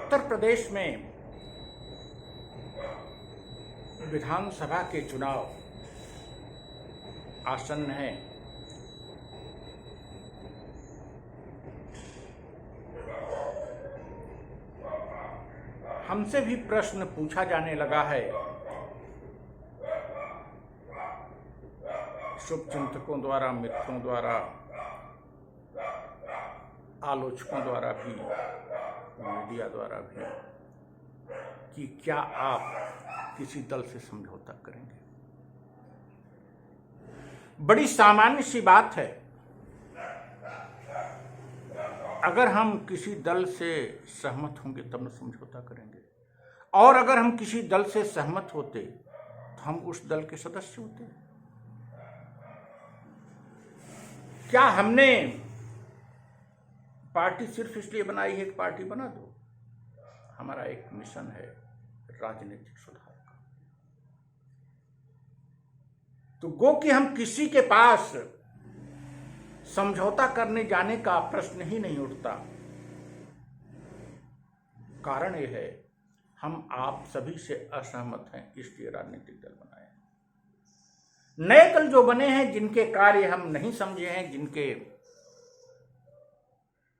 उत्तर प्रदेश में विधानसभा के चुनाव आसन्न हैं। हमसे भी प्रश्न पूछा जाने लगा है, शुभचिंतकों द्वारा, मित्रों द्वारा, आलोचकों द्वारा भी, मीडिया द्वारा भी, कि क्या आप किसी दल से समझौता करेंगे। बड़ी सामान्य सी बात है, अगर हम किसी दल से सहमत होंगे तब न समझौता करेंगे, और अगर हम किसी दल से सहमत होते तो हम उस दल के सदस्य होते। क्या हमने पार्टी सिर्फ इसलिए बनाई है कि पार्टी बना दो? हमारा एक मिशन है राजनीतिक सुधार का। तो गो कि हम किसी के पास समझौता करने जाने का प्रश्न ही नहीं उठता। कारण यह है, हम आप सभी से असहमत हैं, इसलिए राजनीतिक दल बनाए हैं। नए दल जो बने हैं, जिनके कार्य हम नहीं समझे हैं, जिनके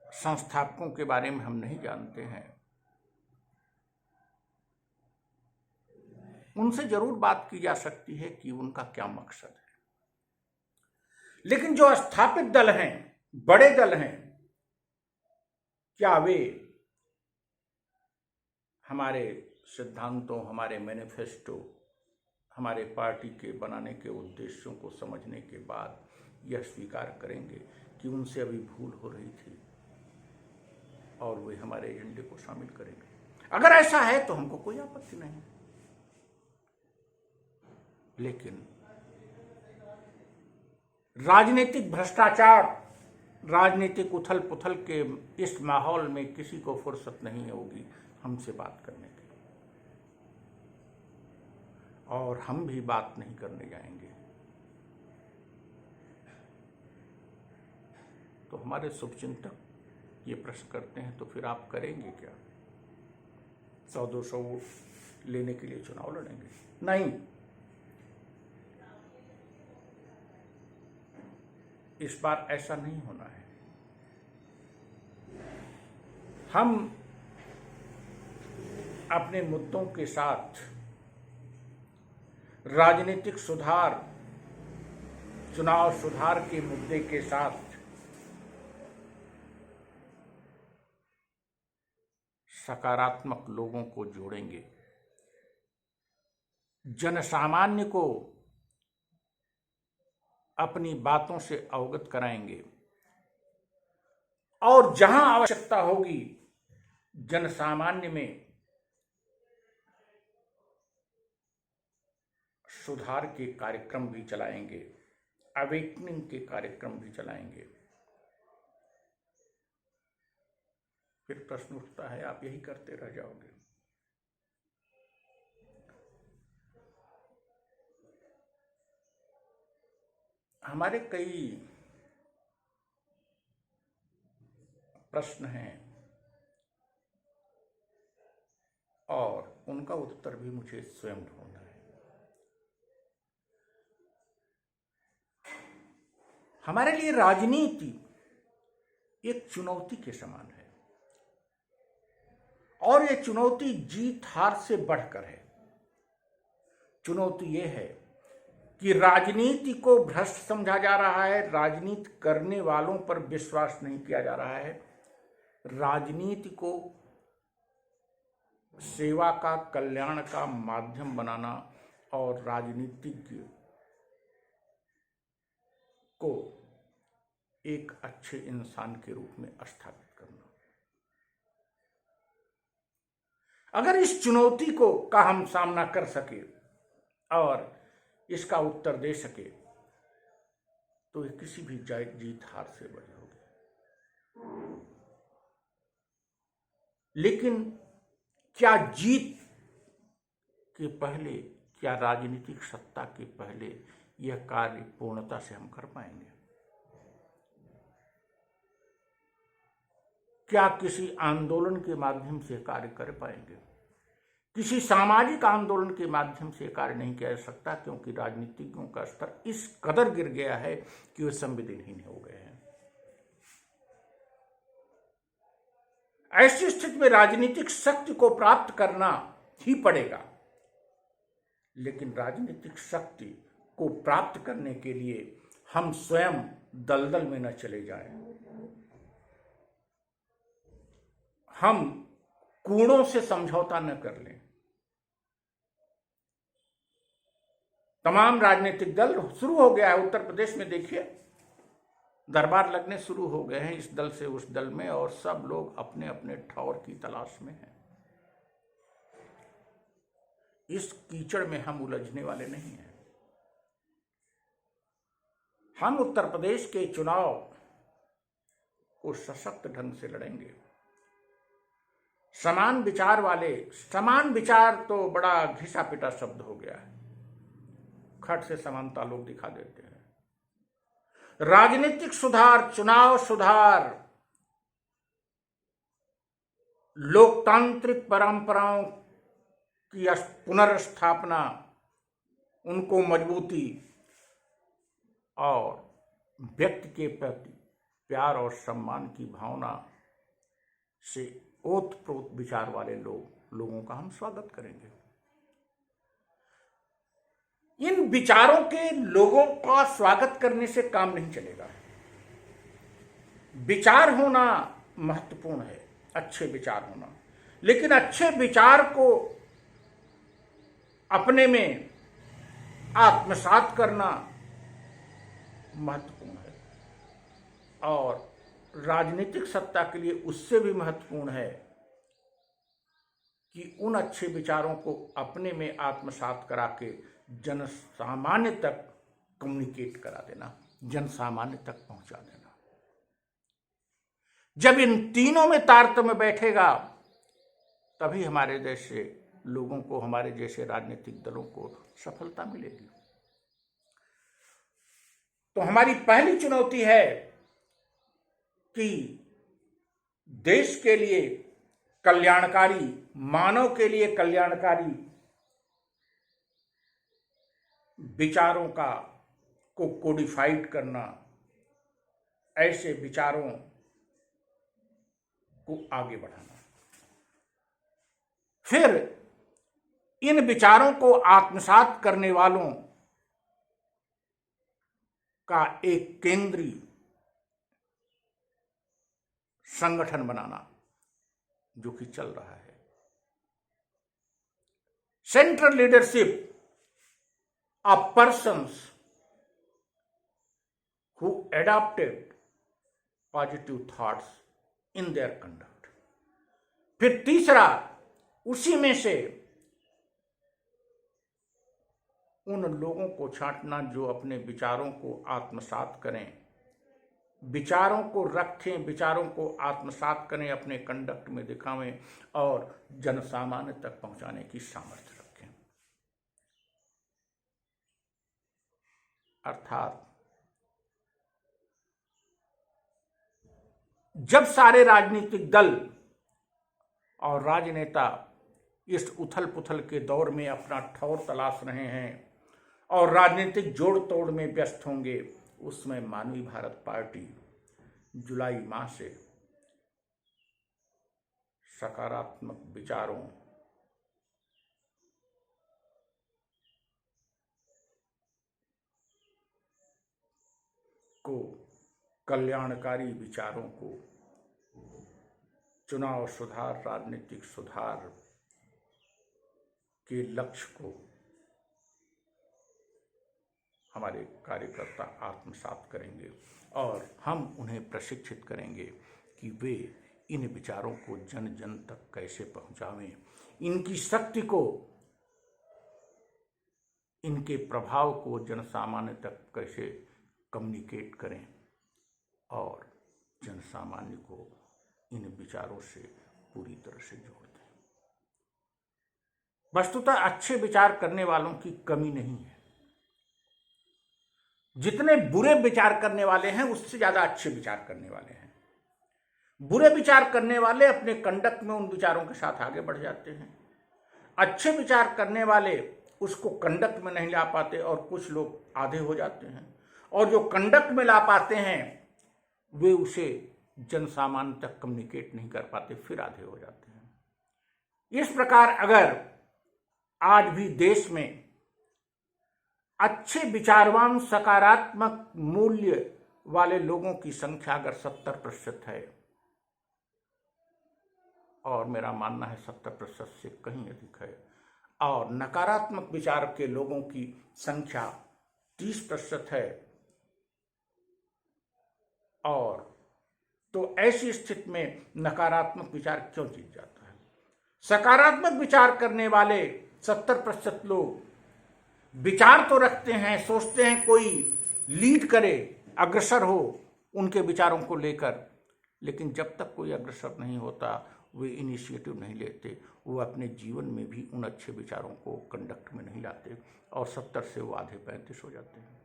संस्थापकों के बारे में हम नहीं जानते हैं, उनसे जरूर बात की जा सकती है कि उनका क्या मकसद है। लेकिन जो स्थापित दल हैं, बड़े दल हैं, क्या वे हमारे सिद्धांतों, हमारे मैनिफेस्टो, हमारे पार्टी के बनाने के उद्देश्यों को समझने के बाद यह स्वीकार करेंगे कि उनसे अभी भूल हो रही थी और वे हमारे एजेंडे को शामिल करेंगे? अगर ऐसा है तो हमको कोई आपत्ति नहीं। लेकिन राजनीतिक भ्रष्टाचार, राजनीतिक उथल पुथल के इस माहौल में किसी को फुर्सत नहीं होगी हमसे बात करने की, और हम भी बात नहीं करने जाएंगे। तो हमारे शुभचिंतक ये प्रश्न करते हैं, तो फिर आप करेंगे क्या? 100-200 वोट लेने के लिए चुनाव लड़ेंगे? नहीं, इस बार ऐसा नहीं होना है। हम अपने मुद्दों के साथ, राजनीतिक सुधार, चुनाव सुधार के मुद्दे के साथ सकारात्मक लोगों को जोड़ेंगे, जनसामान्य को अपनी बातों से अवगत कराएंगे, और जहां आवश्यकता होगी जनसामान्य में सुधार के कार्यक्रम भी चलाएंगे, अवेकनिंग के कार्यक्रम भी चलाएंगे। फिर प्रश्न उठता है, आप यही करते रह जाओगे? हमारे कई प्रश्न हैं और उनका उत्तर भी मुझे स्वयं ढूंढना है। हमारे लिए राजनीति एक चुनौती के समान है, और ये चुनौती जीत हार से बढ़कर है। चुनौती ये है कि राजनीति को भ्रष्ट समझा जा रहा है, राजनीति करने वालों पर विश्वास नहीं किया जा रहा है, राजनीति को सेवा का, कल्याण का माध्यम बनाना और राजनीतिज्ञ को एक अच्छे इंसान के रूप में स्थापित करना। अगर इस चुनौती का हम सामना कर सके और इसका उत्तर दे सके, तो ये किसी भी जीत हार से बड़ी होगी। लेकिन क्या जीत के पहले, क्या राजनीतिक सत्ता के पहले यह कार्य पूर्णता से हम कर पाएंगे? क्या किसी आंदोलन के माध्यम से कार्य कर पाएंगे? किसी सामाजिक आंदोलन के माध्यम से कार्य नहीं किया जा सकता, क्योंकि राजनीतिज्ञों का स्तर इस कदर गिर गया है कि वे संवेदनहीन हो गए हैं। ऐसी स्थिति में राजनीतिक शक्ति को प्राप्त करना ही पड़ेगा, लेकिन राजनीतिक शक्ति को प्राप्त करने के लिए हम स्वयं दलदल में न चले जाएं, हम कूड़ों से समझौता न कर लें। तमाम राजनीतिक दल शुरू हो गया है। उत्तर प्रदेश में देखिए, दरबार लगने शुरू हो गए हैं इस दल से उस दल में, और सब लोग अपने अपने ठौर की तलाश में हैं। इस कीचड़ में हम उलझने वाले नहीं हैं। हम उत्तर प्रदेश के चुनाव को सशक्त ढंग से लड़ेंगे। समान विचार वाले, समान विचार तो बड़ा घिसा पिटा शब्द हो गया है, खट से समानता लोग दिखा देते हैं। राजनीतिक सुधार, चुनाव सुधार, लोकतांत्रिक परंपराओं की पुनर्स्थापना, उनको मजबूती और व्यक्ति के प्रति प्यार और सम्मान की भावना से ओतप्रोत विचार वाले लोगों का हम स्वागत करेंगे। इन विचारों के लोगों का स्वागत करने से काम नहीं चलेगा। विचार होना महत्वपूर्ण है, अच्छे विचार होना, लेकिन अच्छे विचार को अपने में आत्मसात करना महत्वपूर्ण है, और राजनीतिक सत्ता के लिए उससे भी महत्वपूर्ण है कि उन अच्छे विचारों को अपने में आत्मसात करा के जन सामान्य तक कम्युनिकेट करा देना, जन सामान्य तक पहुंचा देना। जब इन तीनों में तारतम्य बैठेगा, तभी हमारे जैसे लोगों को, हमारे जैसे राजनीतिक दलों को सफलता मिलेगी। तो हमारी पहली चुनौती है कि देश के लिए कल्याणकारी, मानव के लिए कल्याणकारी विचारों को कोडिफाइड करना, ऐसे विचारों को आगे बढ़ाना। फिर इन विचारों को आत्मसात करने वालों का एक केंद्रीय संगठन बनाना, जो कि चल रहा है। Central leadership of persons who adopted positive thoughts in their conduct. फिर तीसरा, उसी में से उन लोगों को छांटना जो अपने विचारों को आत्मसात करें, विचारों को रखें, विचारों को आत्मसात करें, अपने कंडक्ट में दिखावें और जनसामान्य तक पहुंचाने की सामर्थ्य रखें। अर्थात जब सारे राजनीतिक दल और राजनेता इस उथल पुथल के दौर में अपना ठौर तलाश रहे हैं और राजनीतिक जोड़ तोड़ में व्यस्त होंगे, उसमें मानवीय भारत पार्टी जुलाई माह से सकारात्मक विचारों को, कल्याणकारी विचारों को, चुनाव सुधार, राजनीतिक सुधार के लक्ष्य को हमारे कार्यकर्ता आत्मसात करेंगे और हम उन्हें प्रशिक्षित करेंगे कि वे इन विचारों को जन जन तक कैसे पहुंचावें, इनकी शक्ति को, इनके प्रभाव को जन सामान्य तक कैसे कम्युनिकेट करें और जन सामान्य को इन विचारों से पूरी तरह से जोड़ दें। वस्तुतः अच्छे विचार करने वालों की कमी नहीं है। जितने बुरे विचार करने वाले हैं, उससे ज्यादा अच्छे विचार करने वाले हैं। बुरे विचार करने वाले अपने कंडक्ट में उन विचारों के साथ आगे बढ़ जाते हैं। अच्छे विचार करने वाले उसको कंडक्ट में नहीं ला पाते और कुछ लोग आधे हो जाते हैं, और जो कंडक्ट में ला पाते हैं वे उसे जनसामान्य तक कम्युनिकेट नहीं कर पाते, फिर आधे हो जाते हैं। इस प्रकार अगर आज भी देश में अच्छे विचारवान सकारात्मक मूल्य वाले लोगों की संख्या अगर 70% है, और मेरा मानना है 70% से कहीं अधिक है, और नकारात्मक विचार के लोगों की संख्या 30% है, और तो ऐसी स्थिति में नकारात्मक विचार क्यों जीत जाता है? सकारात्मक विचार करने वाले 70% लोग विचार तो रखते हैं, सोचते हैं कोई लीड करे, अग्रसर हो उनके विचारों को लेकर, लेकिन जब तक कोई अग्रसर नहीं होता वे इनिशिएटिव नहीं लेते, वो अपने जीवन में भी उन अच्छे विचारों को कंडक्ट में नहीं लाते, और 70 से वो आधे 35 हो जाते हैं।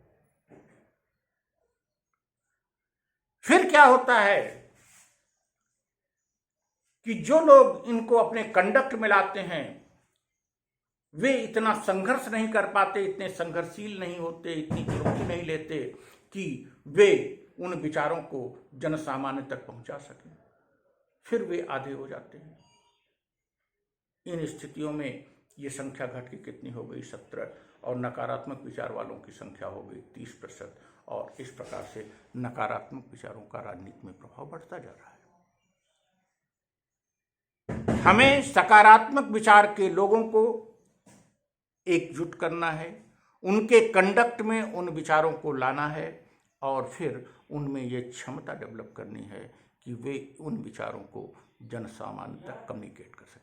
फिर क्या होता है कि जो लोग इनको अपने कंडक्ट में लाते हैं वे इतना संघर्ष नहीं कर पाते, इतने संघर्षशील नहीं होते, इतनी चुनौती नहीं लेते कि वे उन विचारों को जनसामान्य तक पहुंचा सकें, फिर वे आधे हो जाते हैं। इन स्थितियों में ये संख्या घट के कितनी हो गई? 17, और नकारात्मक विचार वालों की संख्या हो गई 30%, और इस प्रकार से नकारात्मक विचारों का राजनीति में प्रभाव बढ़ता जा रहा है। हमें सकारात्मक विचार के लोगों को एकजुट करना है, उनके कंडक्ट में उन विचारों को लाना है, और फिर उनमें ये क्षमता डेवलप करनी है कि वे उन विचारों को जनसामान्य तक कम्युनिकेट कर सकें।